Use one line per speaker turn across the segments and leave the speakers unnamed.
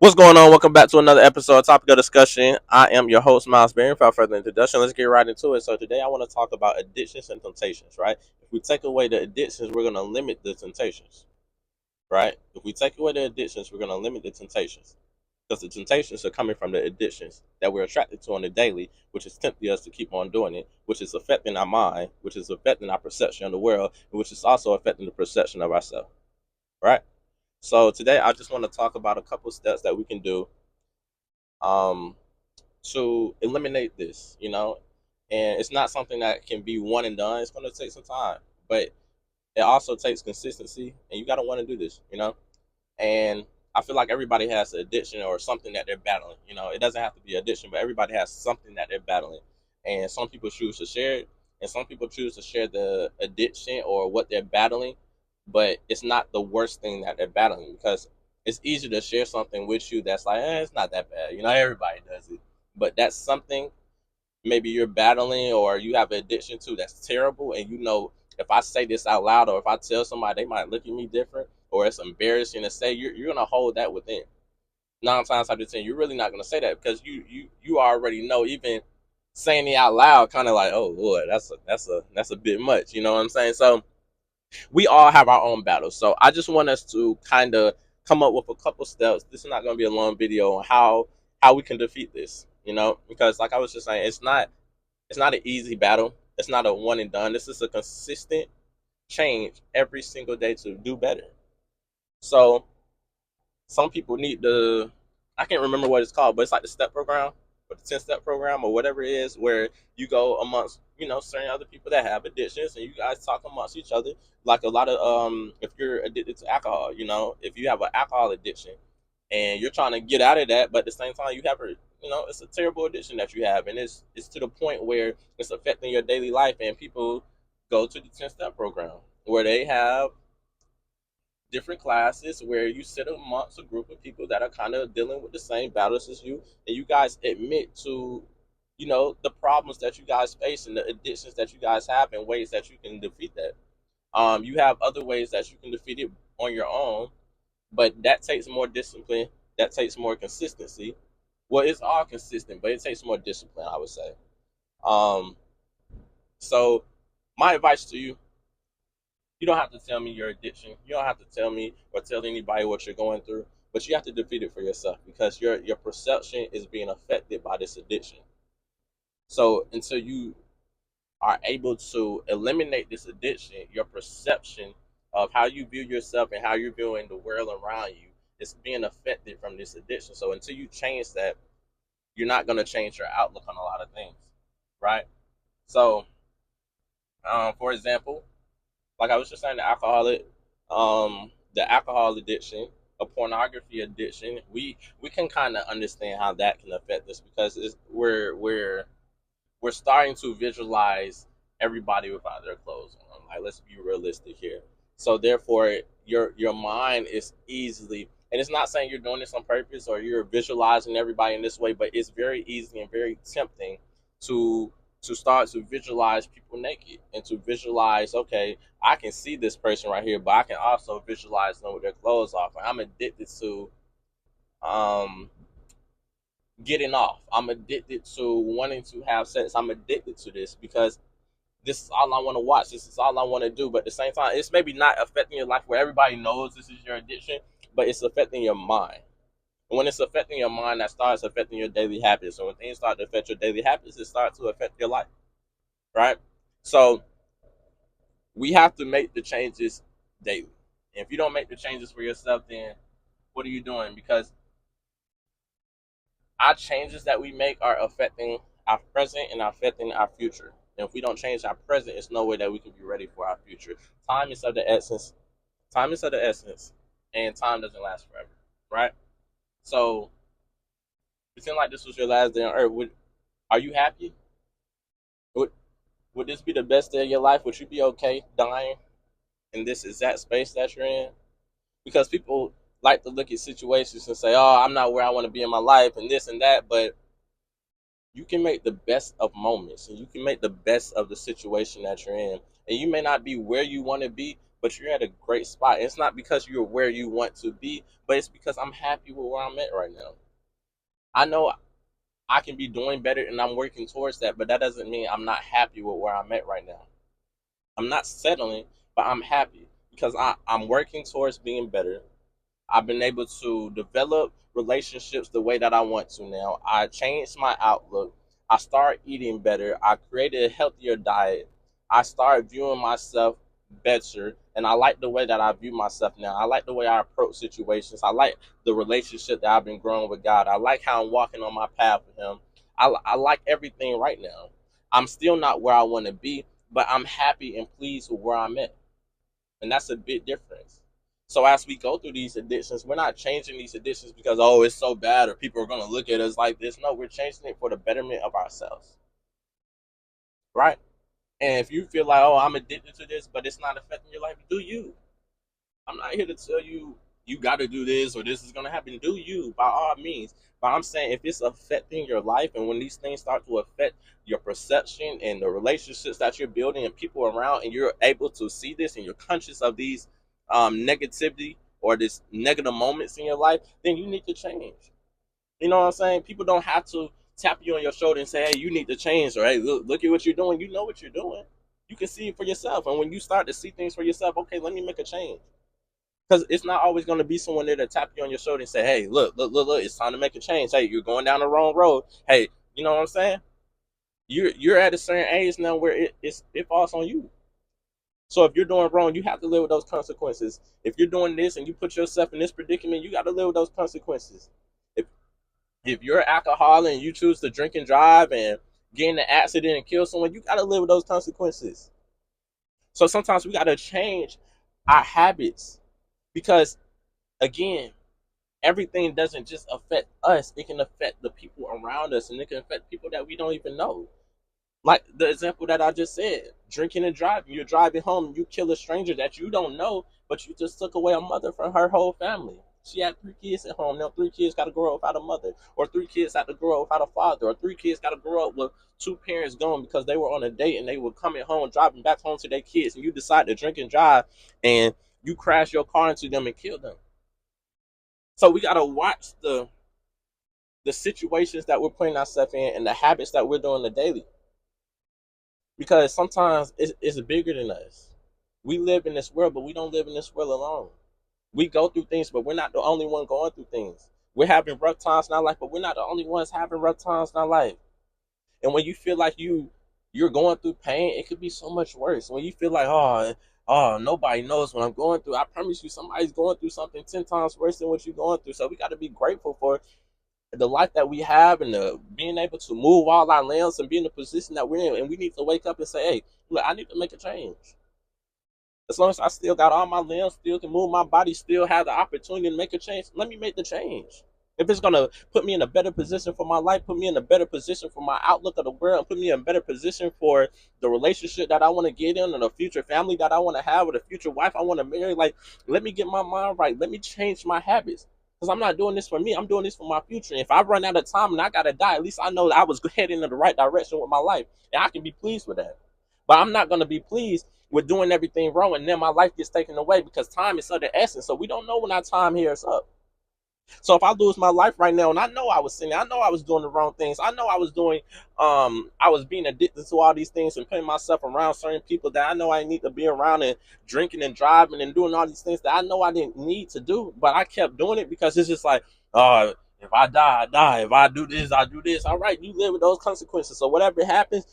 What's going on? Welcome back to another episode of Topic of Discussion. I am your host, Miles Berry. Without further introduction, let's get right into it. So today I want to talk about addictions and temptations, right? If we take away the addictions, we're going to limit the temptations, right? If we take away the addictions, we're going to limit the temptations. Because the temptations are coming from the addictions that we're attracted to on the daily, which is tempting us to keep on doing it, which is affecting our mind, which is affecting our perception of the world, and which is also affecting the perception of ourselves, right? So today I just want to talk about a couple steps that we can do um, to eliminate this, and it's not something that can be one and done. It's going to take some time, but it also takes consistency, and you got to want to do this. And I feel like everybody has an addiction or something that they're battling. It doesn't have to be addiction, but everybody has something that they're battling, and some people choose to share it, and some people choose to share the addiction or what they're battling, but it's not the worst thing that they're battling because it's easy to share something with you that's like, it's not that bad. Everybody does it, but that's something maybe you're battling or you have an addiction to that's terrible, and if I say this out loud or if I tell somebody, they might look at me different, or it's embarrassing to say. You're gonna hold that within. 9 times out of 10, you're really not gonna say that because you already know. Even saying it out loud, kind of like, oh Lord, that's a bit much. You know what I'm saying? So we all have our own battles. So I just want us to kind of come up with a couple steps. This is not going to be a long video on how we can defeat this. Because like I was just saying, it's not an easy battle. It's not a one and done. This is a consistent change every single day to do better. So some people need the, I can't remember what it's called, but it's like the step program or the 10-step program or whatever it is, where you go amongst certain other people that have addictions, and you guys talk amongst each other. Like a lot of if you're addicted to alcohol, if you have an alcohol addiction and you're trying to get out of that, but at the same time you have a, it's a terrible addiction that you have, and it's to the point where it's affecting your daily life, and people go to the 10-step program where they have different classes where you sit amongst a group of people that are kind of dealing with the same battles as you, and you guys admit to, the problems that you guys face and the addictions that you guys have, and ways that you can defeat that. You have other ways that you can defeat it on your own, but that takes more discipline. That takes more consistency. Well, it's all consistent, but it takes more discipline, I would say. Um, so my advice to you: you don't have to tell me your addiction. You don't have to tell me or tell anybody what you're going through, but you have to defeat it for yourself because your perception is being affected by this addiction. So until you are able to eliminate this addiction, your perception of how you view yourself and how you're viewing the world around you is being affected from this addiction. So until you change that, you're not going to change your outlook on a lot of things, right? So, for example, like I was just saying, the alcohol addiction, a pornography addiction, we can kind of understand how that can affect us because we're starting to visualize everybody without their clothes on. Like, let's be realistic here. So therefore, your mind is easily, and it's not saying you're doing this on purpose or you're visualizing everybody in this way, but it's very easy and very tempting to start to visualize people naked and to visualize, okay, I can see this person right here, but I can also visualize them with their clothes off. And I'm addicted to um getting off. I'm addicted to wanting to have sex. I'm addicted to this because this is all I want to watch. This is all I want to do. But at the same time, it's maybe not affecting your life where everybody knows this is your addiction, but it's affecting your mind. And when it's affecting your mind, that starts affecting your daily habits. So when things start to affect your daily habits, it starts to affect your life, right? So we have to make the changes daily. And if you don't make the changes for yourself, then what are you doing? Because our changes that we make are affecting our present and affecting our future. And if we don't change our present, it's no way that we can be ready for our future. Time is of the essence. Time is of the essence, and time doesn't last forever, right? So, pretend like this was your last day on earth. Are you happy? Would would this be the best day of your life? Would you be okay dying in this exact space that you're in? Because people like to look at situations and say, "Oh, I'm not where I want to be in my life," and this and that, but you can make the best of moments and you can make the best of the situation that you're in. And you may not be where you want to be, but you're at a great spot. It's not because you're where you want to be, but it's because I'm happy with where I'm at right now. I know I can be doing better and I'm working towards that, but that doesn't mean I'm not happy with where I'm at right now. I'm not settling, but I'm happy because I'm working towards being better. I've been able to develop relationships the way that I want to now. I changed my outlook. I started eating better. I created a healthier diet. I started viewing myself better. And I like the way that I view myself now. I like the way I approach situations. I like the relationship that I've been growing with God. I like how I'm walking on my path with Him. I like everything right now. I'm still not where I want to be, but I'm happy and pleased with where I'm at. And that's a big difference. So as we go through these addictions, we're not changing these addictions because oh it's so bad or people are gonna look at us like this. No, we're changing it for the betterment of ourselves. Right? And if you feel like, oh, I'm addicted to this, but it's not affecting your life, do you. I'm not here to tell you you gotta do this or this is gonna happen. Do you by all means. But I'm saying if it's affecting your life and when these things start to affect your perception and the relationships that you're building and people around and you're able to see this and you're conscious of these negativity or this negative moments in your life, then you need to change. You know what I'm saying? People don't have to tap you on your shoulder and say, hey, you need to change, or hey, look at what you're doing. You know what you're doing. You can see it for yourself. And when you start to see things for yourself, okay, let me make a change. Because it's not always going to be someone there to tap you on your shoulder and say, hey, look, it's time to make a change. Hey, you're going down the wrong road. Hey, you know what I'm saying? You're at a certain age now where it falls on you. So if you're doing wrong, you have to live with those consequences. If you're doing this and you put yourself in this predicament, you got to live with those consequences. If if you're an alcoholic and you choose to drink and drive and get in an accident and kill someone, you got to live with those consequences. So sometimes we got to change our habits because again, everything doesn't just affect us; it can affect the people around us, and it can affect people that we don't even know. Like the example that I just said, drinking and driving. You're driving home, and you kill a stranger that you don't know, but you just took away a mother from her whole family. She had 3 kids at home. Now 3 kids got to grow up without a mother, or 3 kids have to grow up without a father, or 3 kids got to grow up with two parents gone because they were on a date and they were coming home, driving back home to their kids, and you decide to drink and drive, and you crash your car into them and kill them. So we got to watch the situations that we're putting ourselves in and the habits that we're doing the daily because sometimes it's bigger than us. We live in this world, but we don't live in this world alone. We go through things, but we're not the only one going through things. We're having rough times in our life, but we're not the only ones having rough times in our life. And when you feel like you're going through pain, it could be so much worse. When you feel like nobody knows what I'm going through, I promise you somebody's going through something 10 times worse than what you're going through. So we got to be grateful for the life that we have and the being able to move all our limbs and be in the position that we're in. And we need to wake up and say, hey, look, I need to make a change. As long as I still got all my limbs, still can move my body, still have the opportunity to make a change, let me make the change. If it's gonna put me in a better position for my life, put me in a better position for my outlook of the world, put me in a better position for the relationship that I want to get in, or the future family that I want to have, or the future wife I want to marry, like let me get my mind right. Let me change my habits. Because I'm not doing this for me. I'm doing this for my future. And if I run out of time and I gotta die, at least I know that I was heading in the right direction with my life. And I can be pleased with that. But I'm not gonna be pleased with doing everything wrong and then my life gets taken away because time is of the essence. So we don't know when our time here is up. So if I lose my life right now, and I know I was sinning, I know I was doing the wrong things, I know I was doing, I was being addicted to all these things and putting myself around certain people that I know I need to be around and drinking and driving and doing all these things that I know I didn't need to do, but I kept doing it because it's just like, if I die, I die. If I do this, I do this. All right, you live with those consequences. So whatever happens,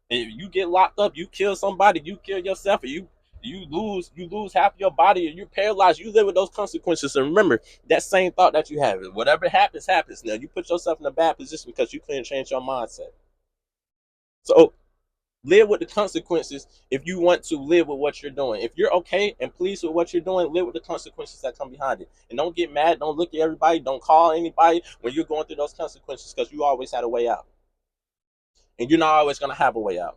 if you get locked up, you kill somebody, you kill yourself, or you lose half your body, or you're paralyzed. You live with those consequences. And remember that same thought that you have. Whatever happens, happens. Now you put yourself in a bad position because you couldn't change your mindset. So live with the consequences if you want to live with what you're doing. If you're okay and pleased with what you're doing, live with the consequences that come behind it. And don't get mad. Don't look at everybody. Don't call anybody when you're going through those consequences because you always had a way out. And you're not always going to have a way out.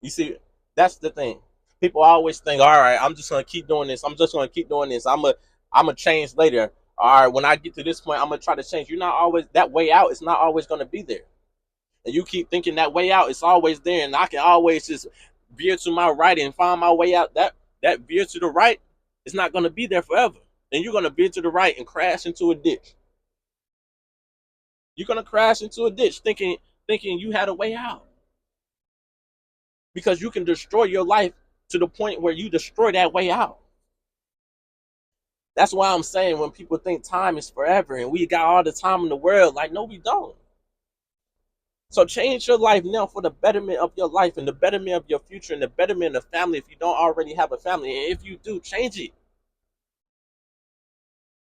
You see, that's the thing. People always think, all right, I'm just gonna keep doing this. I'm just gonna keep doing this. I'm a change later. All right, when I get to this point, I'm gonna try to change. You're not always that way out. It's not always gonna be there. And you keep thinking that way out, it's always there, and I can always just veer to my right and find my way out. that veer to the right is not going to be there forever. And you're going to veer to the right and crash into a ditch. You're going to crash into a ditch thinking you had a way out. Because you can destroy your life to the point where you destroy that way out. That's why I'm saying when people think time is forever and we got all the time in the world, like, no, we don't. So change your life now for the betterment of your life and the betterment of your future and the betterment of family if you don't already have a family. And if you do, change it.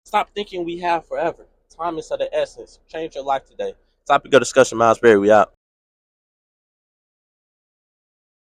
Stop thinking we have forever. Time is of the essence. Change your life today. Topic of discussion, Miles Berry. We out.